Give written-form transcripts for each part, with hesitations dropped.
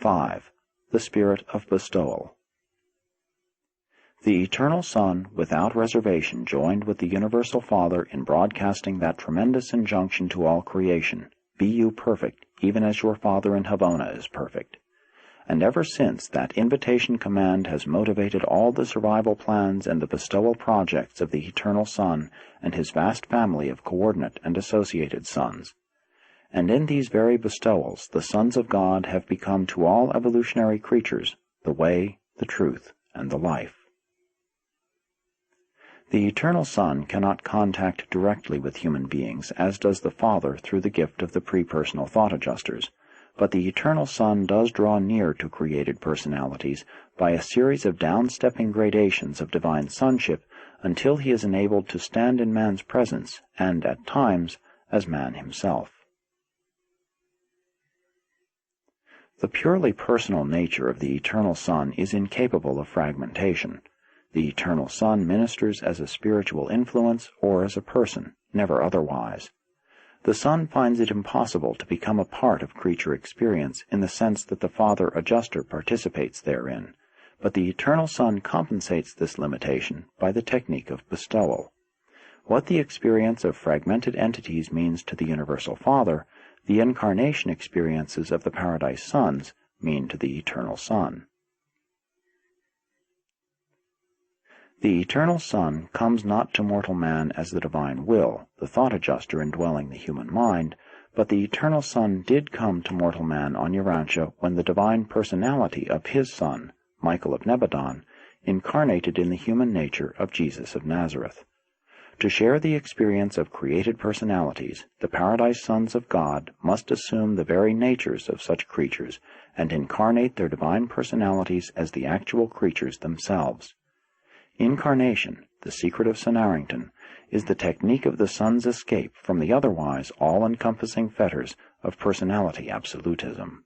5. The Spirit of Bestowal. The Eternal Son, without reservation, joined with the Universal Father in broadcasting that tremendous injunction to all creation, "Be you perfect, even as your Father in Havona is perfect." And ever since, that invitation command has motivated all the survival plans and the bestowal projects of the Eternal Son and his vast family of coordinate and associated sons. And in these very bestowals, the sons of God have become to all evolutionary creatures the way, the truth, and the life. The Eternal Son cannot contact directly with human beings, as does the Father through the gift of the pre-personal thought adjusters, but the Eternal Son does draw near to created personalities by a series of down-stepping gradations of divine sonship until he is enabled to stand in man's presence and, at times, as man himself. The purely personal nature of the Eternal Son is incapable of fragmentation. The Eternal Son ministers as a spiritual influence or as a person, never otherwise. The Son finds it impossible to become a part of creature experience in the sense that the Father Adjuster participates therein, but the Eternal Son compensates this limitation by the technique of bestowal. What the experience of fragmented entities means to the Universal Father, the incarnation experiences of the Paradise Sons mean to the Eternal Son. The Eternal Son comes not to mortal man as the divine will, the thought adjuster indwelling the human mind, but the Eternal Son did come to mortal man on Urantia when the divine personality of his Son, Michael of Nebadon, incarnated in the human nature of Jesus of Nazareth. To share the experience of created personalities, the Paradise Sons of God must assume the very natures of such creatures and incarnate their divine personalities as the actual creatures themselves. Incarnation, the secret of Sonarrington, is the technique of the Son's escape from the otherwise all-encompassing fetters of personality absolutism.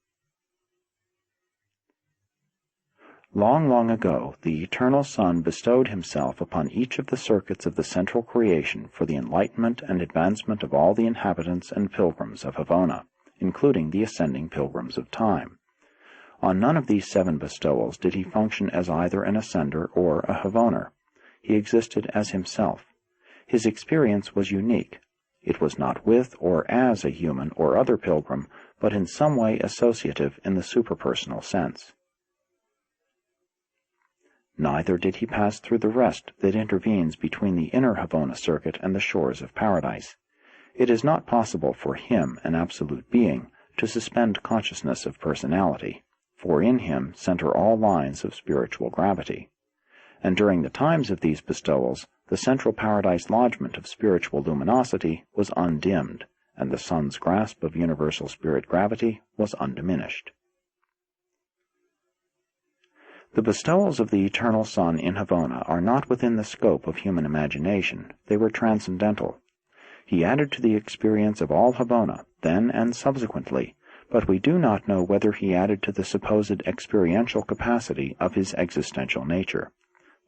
Long, long ago, the Eternal Son bestowed himself upon each of the circuits of the central creation for the enlightenment and advancement of all the inhabitants and pilgrims of Havona, including the ascending pilgrims of time. On none of these 7 bestowals did he function as either an ascender or a Havoner. He existed as himself. His experience was unique. It was not with or as a human or other pilgrim, but in some way associative in the superpersonal sense. Neither did he pass through the rest that intervenes between the inner Havona circuit and the shores of paradise. It is not possible for him, an absolute being, to suspend consciousness of personality, for in him center all lines of spiritual gravity. And during the times of these bestowals, the central paradise lodgment of spiritual luminosity was undimmed, and the Son's grasp of universal spirit gravity was undiminished. The bestowals of the Eternal Son in Havona are not within the scope of human imagination. They were transcendental. He added to the experience of all Havona, then and subsequently, but we do not know whether he added to the supposed experiential capacity of his existential nature.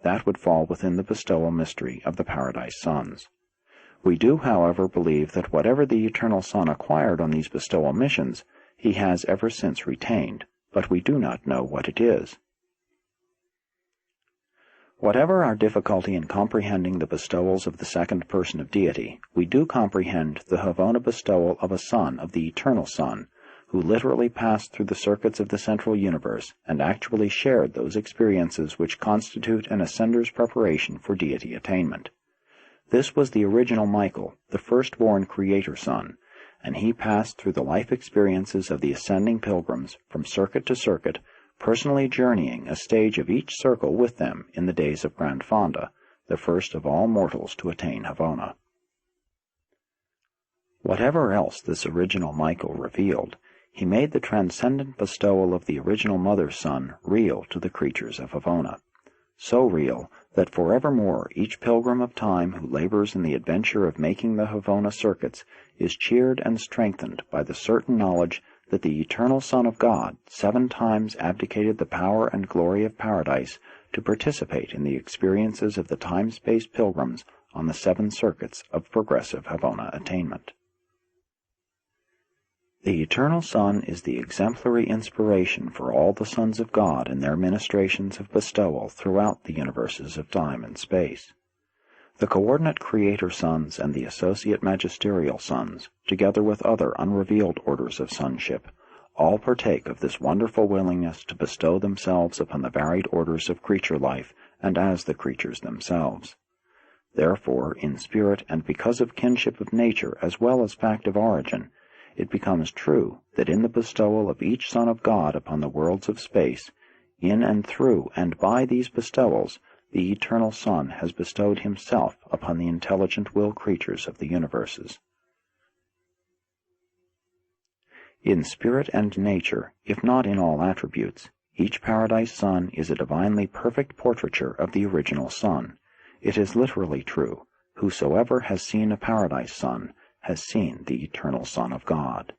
That would fall within the bestowal mystery of the Paradise Sons. We do, however, believe that whatever the Eternal Son acquired on these bestowal missions, he has ever since retained, but we do not know what it is. Whatever our difficulty in comprehending the bestowals of the second person of deity, we do comprehend the Havona bestowal of a son of the Eternal Son, who literally passed through the circuits of the central universe and actually shared those experiences which constitute an ascender's preparation for deity attainment. This was the original Michael, the firstborn Creator Son, and he passed through the life experiences of the ascending pilgrims from circuit to circuit, personally journeying a stage of each circle with them in the days of Grand Fonda, the first of all mortals to attain Havona. Whatever else this original Michael revealed, he made the transcendent bestowal of the original Mother Son real to the creatures of Havona, so real that forevermore each pilgrim of time who labors in the adventure of making the Havona circuits is cheered and strengthened by the certain knowledge that the Eternal Son of God 7 times abdicated the power and glory of paradise to participate in the experiences of the time-space pilgrims on the 7 circuits of progressive Havona attainment. The Eternal Son is the exemplary inspiration for all the sons of God in their ministrations of bestowal throughout the universes of time and space. The coordinate creator sons and the associate magisterial sons, together with other unrevealed orders of sonship, all partake of this wonderful willingness to bestow themselves upon the varied orders of creature life and as the creatures themselves. Therefore, in spirit and because of kinship of nature as well as fact of origin, it becomes true that in the bestowal of each Son of God upon the worlds of space, in and through and by these bestowals, the Eternal Son has bestowed himself upon the intelligent will creatures of the universes. In spirit and nature, if not in all attributes, each Paradise Son is a divinely perfect portraiture of the original Son. It is literally true, whosoever has seen a Paradise Son has seen the Eternal Son of God.